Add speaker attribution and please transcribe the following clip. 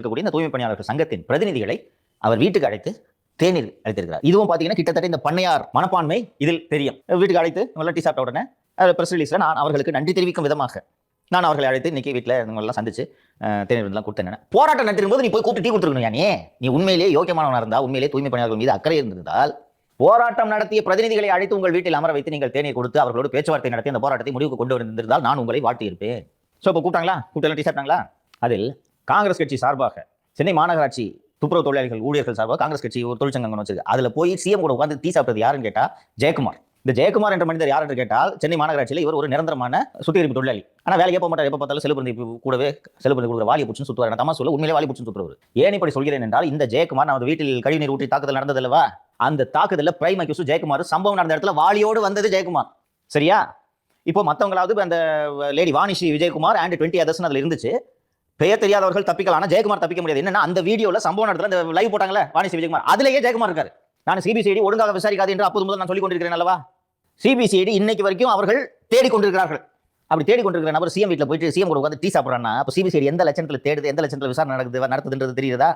Speaker 1: இருக்கக்கூடிய இந்த தூய்மை பணியாளர்கள் சங்கத்தின் பிரதிநிதிகளை அவர் வீட்டுக்கு அழைத்து தேநீர் அழைத்திருக்கிறார். இதுவும் பார்த்தீங்கன்னா கிட்டத்தட்ட இந்த பண்ணையார் மனப்பான்மை இதில் தெரியும். வீட்டுக்கு அழைத்து இவங்க டீ சாப்பிட்ட உடனே பிரஸ் ரிலீஸில் நான் அவர்களுக்கு நன்றி தெரிவிக்கும் விதமாக நான் அவர்களை அழைத்து இன்னைக்கு வீட்டில் இவங்கெல்லாம் சந்திச்சு தேநீர்லாம் கொடுத்தேன். போராட்டம் நடத்தும் போது நீ போய் கூப்பிட்டு டீ கொடுத்துருக்கணும். நீ உண்மையிலேயே யோக்கியமானவனாக இருந்தால், உண்மையிலேயே தூய்மை பணியாளர்கள் மீது அக்கறை இருந்திருந்தால், போராட்டம் நடத்திய பிரதிநிதிகளை அழைத்து உங்கள் வீட்டில் அமர வைத்து நீங்கள் தேநீர் கொடுத்து அவர்களோடு பேச்சுவார்த்தை நடத்தி அந்த போராட்டத்தை முடிவுக்கு கொண்டு வந்திருந்தால் நான் உங்களை வாழ்த்தியிருப்பேன். ஸோ இப்போ கூப்பிட்டாங்களா, கூப்பிட்டு டீ சாப்பிட்டாங்களா? அதில் காங்கிரஸ் கட்சி சார்பாக சென்னை மாநகராட்சி துப்புரவு தொழிலாளர்கள் ஊழியர்கள் சார்பாக காங்கிரஸ் கட்சி ஒரு தொழிற்சங்கம் வச்சிருக்கு. அதில் போய் சிஎம் கூட உட்காந்து டீ சாப்பிட்டது யாருன்னு கேட்டால் ஜெயக்குமார். இந்த ஜெயக்குமார் என்ற மனிதர் யார் என்று கேட்டால் சென்னை மாநகராட்சியில் இவர் ஒரு நிரந்தரமான சுத்திகரிப்பு தொழிலாளி. ஆனால் வேலையே போக மாட்டார். எப்போ பார்த்தாலும் செலுப்பந்தி கூடவே செலுப்பந்தி கொடுக்குற வாலியை பிடிச்சி சுற்றுவார். தமா சொல்ல உண்மையிலே வாலி பிடிச்சி சுற்றுவார். ஏன் இப்படி சொல்கிறேன் என்றால், இந்த ஜெயக்குமார் நமது வீட்டில் கழிவுநீர் ஊற்றி தாக்குதல் நடந்தது அல்லவா, அந்த தாக்குதலில் பிரைம் அக்யூஸ் ஜெயக்குமார். சம்பவம் நடந்த இடத்துல வாலியோடு வந்தது ஜெயக்குமார். சரியா? இப்போ மற்றவங்களாவது அந்த lady Vanishi Vijayakumar and 20 others அதில் இருந்துச்சு. பெயர் தெரியாதவர்கள் தப்பிக்கலாம், ஆனால் ஜெயக்குமார் தப்பிக்க முடியாது. என்னன்னா, அந்த வீடியோவில் சம்பவம் நடத்துல அந்த லைவ் போட்டாங்களே வாணிஷி விஜயகுமார், அதிலேயே ஜெயக்குமார் இருக்காரு. நான் சிபிசிஐடி ஒழுங்காக விசாரிக்காது என்று அப்போது முதல் நான் சொல்லிக் கொண்டிருக்கிறேன் அல்லவா. சிபிசிஐடி இன்னைக்கு வரைக்கும் அவர்கள் தேடிக்கொண்டிருக்கிறார்கள். அப்படி தேடிக்கொண்டிருக்கிற நபர் சிஎம் வீட்டில் போயிட்டு சிஎம் கூட உட்காந்து டீ சாப்பிட்றான்னா, அப்போ சிபிசிஐடி எந்த லட்சணத்தில் தேடுது, எந்த லட்சணத்தில் விசாரணை நடத்துதுன்றது தெரியுதா?